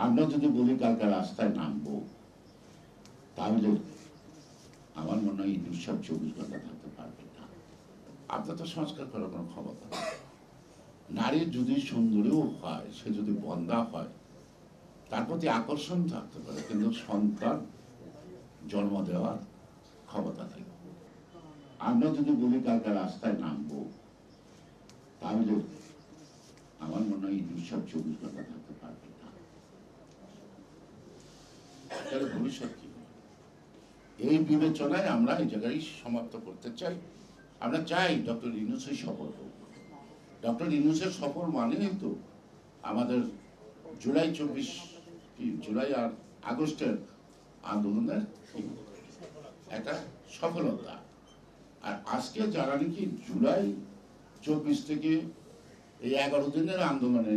আমরা যদি বলি কালকে রাস্তায় নামবো, তাহলে আমার মনে হয় ইউনুস সাহেব 24 ঘন্টা থাকতে পারবে না। আপনার তো সংস্কার করার কোনো ক্ষমতা নেই। নারী যদি সুন্দরীও হয়, সে যদি বন্ধা হয়, তার প্রতি আকর্ষণ থাকতে পারে, কিন্তু সন্তান জন্ম দেওয়ার ক্ষমতা নেই। আমরা যদি বলি কালকে রাস্তায় নামবো, তাহলে আমার মনে হয় ইউনুস সাহেব 24 ঘন্টা থাকতে পারবে না। তাহলে ভবিষ্যৎ কি? এই বিবেচনায় আমরা এই জায়গায় সমাপ্ত করতে চাই। আমরা চাই ডক্টর ইউনূসের সফল হোক। ডক্টর ইউনূসের সফল মানেই তো আমাদের জুলাই আর আগস্টের আন্দোলনের একটা সফলতা। আর আজকে যারা নাকি জুলাই 24 থেকে এই 11 দিনের আন্দোলনে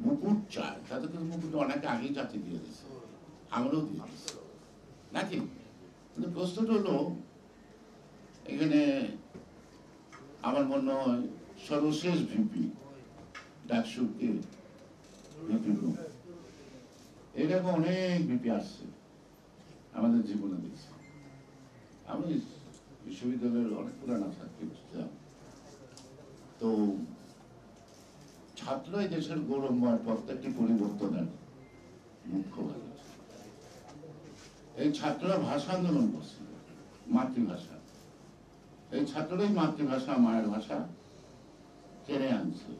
মুকুট চায়, তাদের কিন্তু মুকুট অনেকে আগেই জাতি দিয়ে দিচ্ছে, আমরাও দিয়ে দিচ্ছি নাকি। কিন্তু প্রশ্নটা হলো, এখানে আমার মনে হয় সর্বশেষ ভিপি ডাকসুকে ভিপি রুম, এরকম অনেক ভিপি আসছে আমাদের জীবনে দেখছি। আমি বিশ্ববিদ্যালয়ের অনেক পুরানা ছাত্রী ছিলাম, তো ছাত্রই দেশের গৌরবময় প্রত্যেকটি পরিবর্তনের মুখ্য ভাবে। এই ছাত্ররা ভাষা আন্দোলন করছিল, মাতৃভাষা। এই ছাত্ররাই মাতৃভাষা, মায়ের ভাষা কেড়ে আনছে।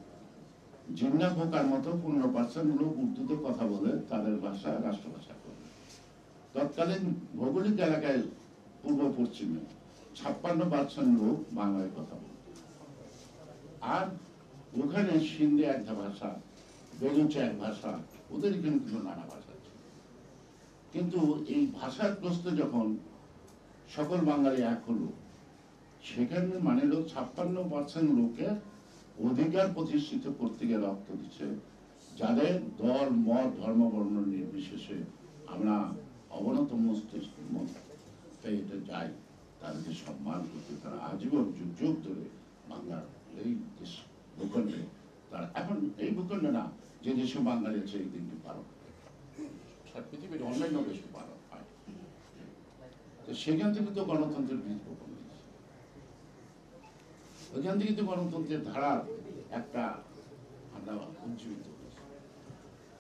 জিন্না পোকার মতো 15% লোক উর্দুতে কথা বলে, তাদের ভাষা রাষ্ট্রভাষা করে। তৎকালীন ভৌগোলিক এলাকায় পূর্ব পশ্চিমে 56% লোক বাংলায় কথা বলে। আর ওখানে সিন্ধি একটা ভাষা, বেলুচে এক ভাষা, ওদের এখানে কিন্তু নানা ভাষা ছিল। কিন্তু এই ভাষার প্রশ্ন যখন সকল বাঙালি এক হলো, সেখানে মানে হলো 56% লোকের অধিকার প্রতিষ্ঠিত করতে গিয়ে রক্ত দিচ্ছে, যাদের দল মত ধর্ম বর্ণ নির্বিশেষে আমরা অবনত মস্তিষ্কে এটা যাই, তাদেরকে সম্মান করতে, তারা আজীবন যুগ যুগ ধরে বাংলার এই দেশ ভূখণ্ডে, তারা এখন এই ভূখণ্ডে না, যে দেশে বাঙালি আছে এই দিনটি পালন করে, পৃথিবীর অন্যান্য দেশে পালন হয়। তো সেখান থেকে তো গণতন্ত্রের বীজ বপন হয়েছে, ওইখান থেকে তো গণতন্ত্রের ধারার একটা আমরা উজ্জীবিত হয়েছি।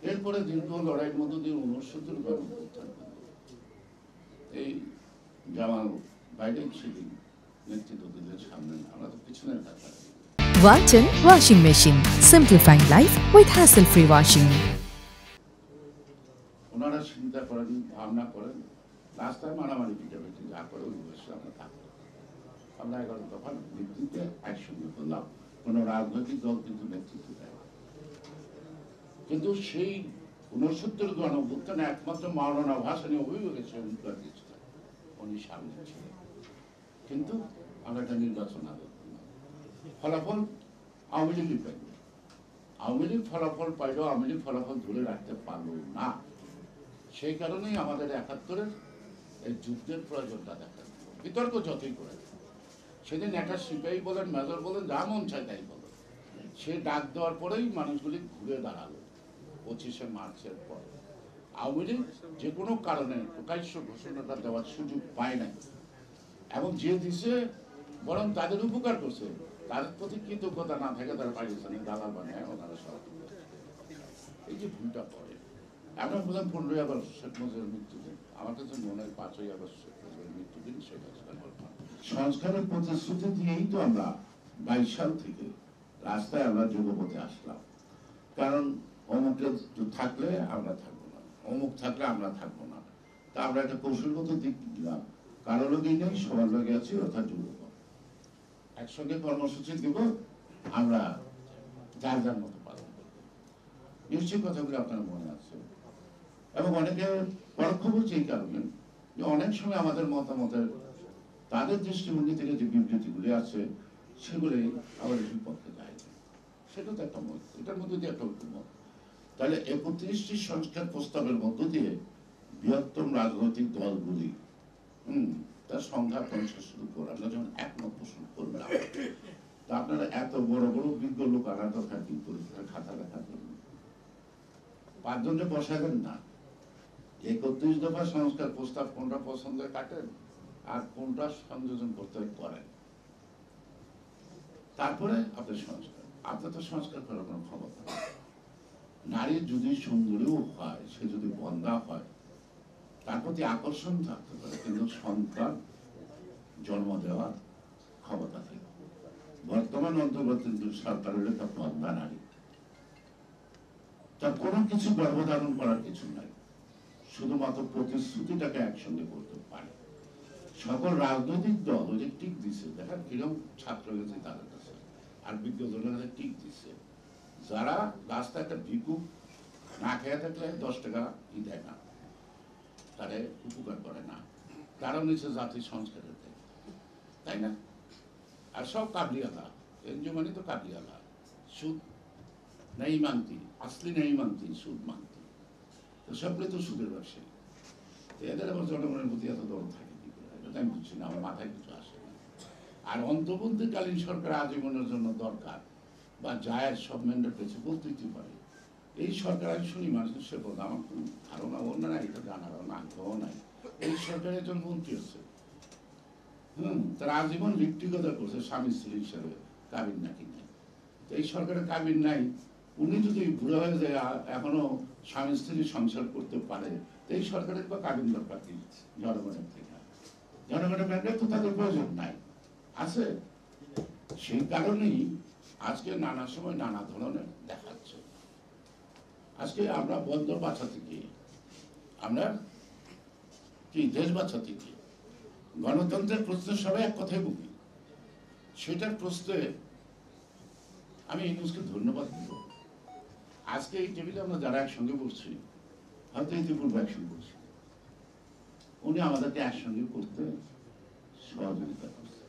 এরপরে দীর্ঘ লড়াইয়ের মধ্য দিয়ে 69 গণঅভ্যুত্থান, এই জামাল বাইডেন সেদিন নেতৃত্ব দিলেন সামনে, আমরা তো পিছনের কাছে। Walton Washing Machine, simplifying life with hassle-free washing. ওনারা চিন্তা করেন, ভাবনা করেন, রাস্তায় মারামারি পিটাপিটি যা করে ওই বয়সে আমরা থাকবো। আমরা 11 দফার ভিত্তিতে একসঙ্গে করলাম, কোনো রাজনৈতিক দল কিন্তু নেতৃত্ব দেয়। কিন্তু সেই 69 গণঅভ্যুত্থানে একমাত্র মাওলানা ভাসানী অভিযোগে সে অধিকার দিয়েছিলেন, উনি সামনে ছিলেন। কিন্তু আমরা একটা নির্বাচন আগে করলাম, ফলাফল আওয়ামী লীগই পাইল। আওয়ামী লীগ ফলাফল পাইল, আওয়ামী লীগ ফলাফল ধরে রাখতে পারল না। সেই কারণেই আমাদের 71-এর এই যুদ্ধের প্রয়োজনটা দেখা দিল। বিতর্ক যতই করে, সেদিন একটা সিপাহী বলেন, মেজর বলেন, যা মন চায় তাই বলেন, সে ডাক দেওয়ার পরেই মানুষগুলি ঘুরে দাঁড়ালো 25শে মার্চের পর। আওয়ামী লীগ যে কোনো কারণে প্রকাশ্য ঘোষণাটা দেওয়ার সুযোগ পায় নাই, এবং যে দিছে বরং তাদের উপকার করছে, তাদের প্রতি কৃতজ্ঞতা না থাকে তারা পাকিস্তানি দালাল বানায় ওনারা সব। এই যে ভুলটা করে, আমরা বললাম 15ই আগস্ট শেখ মুজিবের মৃত্যুদিন, আমার কাছে মনে হয় 5ই আগস্ট শেখ মুজিবের মৃত্যুদিন শেখ হাসিনা সংস্কারের প্রতিশ্রুতি দিয়েই তো আমরা 22 সাল থেকে রাস্তায় আমরা যুগপথে আসলাম। কারণ অমুকটা থাকলে আমরা থাকবো না, অমুক থাকলে আমরা থাকবো না। তা আমরা একটা কৌশলগত দিক দিলাম, কারো লোকই নেই, সবার লোকে আছি, অর্থাৎ যুগপথ। একসঙ্গে কর্মসূচি দিব, আমরা যার যার মতো পালন করবো। নিশ্চয়ই কথাগুলো আপনার মনে আছে। এবং অনেকে পরোক্ষ বলছে এই কারণে যে অনেক সময় আমাদের মতামতের, তাদের দৃষ্টিভঙ্গি থেকে যে বিবৃতিগুলি আছে, সেগুলি আমাদের বিপক্ষে যায়। সেটা তো একটা মত, এটার মধ্যে দিয়ে একটা ঐক্যমত। তাহলে 31টি সংস্কার প্রস্তাবের মধ্য দিয়ে বৃহত্তম রাজনৈতিক দলগুলি তার সংখ্যা পৌঁছা শুরু করে, আমরা যখন একমত পোষণ করলাম, তা আপনারা এত বড় বড় বিজ্ঞ লোক আলাদা থাকি পরীক্ষার খাতা লেখার জন্য, 5 জনকে বসাবেন না। 31 দফা সংস্কার প্রস্তাব কোনটা পছন্দের কাটেন আর কোনটা সংযোজন করতে হয় করেন, তারপরে আপনার সংস্কার। আপনার তো সংস্কার করার কোনো ক্ষমতা নেই। নারী যদি সুন্দরীও হয়, সে যদি বন্ধা হয়, তার প্রতি আকর্ষণ থাকতে পারে, কিন্তু সন্তান জন্ম দেওয়ার ক্ষমতা থাকে। বর্তমান অন্তর্বর্তী সরকারের একটা বন্ধা নারী, তার কোনো কিছু গর্ভধারণ করার কিছু নাই, শুধুমাত্র প্রতিশ্রুতিটাকে একসঙ্গে করতে পারে। সকল রাজনৈতিক দল ওই যে টিক দিছে, দেখেন কিরকম ছাত্র গেছে তাদের কাছে, আর বিজ্ঞজনের কাছে টিক দিচ্ছে। যারা রাস্তায় একটা ভিক্ষুক না খেয়ে থাকলে 10 টাকা দেয় না, তারে উপকার করে না, কারণ হচ্ছে জাতির সংস্কারের থেকে, তাই না? আর সব কাবলিয়ালা, এনজিও মানে তো কাবলিয়ালা, সুদ নেই মানতি, আসলি নেই মানতি, সুদ মানতি, তো সবগুলো তো সুদের ব্যবসায়ী। তো এদের আবার জনগণের প্রতি এত দরদ থাকে কি করে, এটা আমি বুঝছি না, আমার মাথায় কিছু আসে না। আর অন্তর্বর্তীকালীন সরকার আজীবনের জন্য দরকার বা যায়, সব ম্যান্ডেট পেয়েছে বলতেই পারে। এই সরকার আমি শুনি মানুষের সে বলতে আমার কোনো ধারণা ওর না, এটা জানার আগ্রহ নাই। এই সরকারের একজন মন্ত্রী আছে, তারা আজীবন লিপ্তিকতা করছে স্বামী স্ত্রী হিসাবে, কাবিন নাকি নাই। এই সরকারের কাবিন নাই, উনি যদি বুড়ো হয়ে যায় এখনো স্বামী স্ত্রী সংসার করতে পারে, এই সরকারের বা কাবিন দরকার কি জনগণের থেকে? জনগণের ব্যাপারে তো তাদের প্রয়োজন নাই, আছে। সেই কারণেই আজকে নানা সময় নানা ধরনের দেখাচ্ছে। আজকে আমরা বন্দর বাঁচাতে গিয়ে, আমরা কি দেশ বাঁচাতে গিয়ে গণতন্ত্রের প্রশ্নে সবাই এক কথাই বলি, সেটার প্রশ্নে আমি ইউনুসকে ধন্যবাদ দিব। আজকে এই টেবিলে আমরা যারা একসঙ্গে বসছি, হয়তো ইতিপূর্বে একসঙ্গে বসছি, উনি আমাদেরকে একসঙ্গে করতে সহযোগিতা করছে।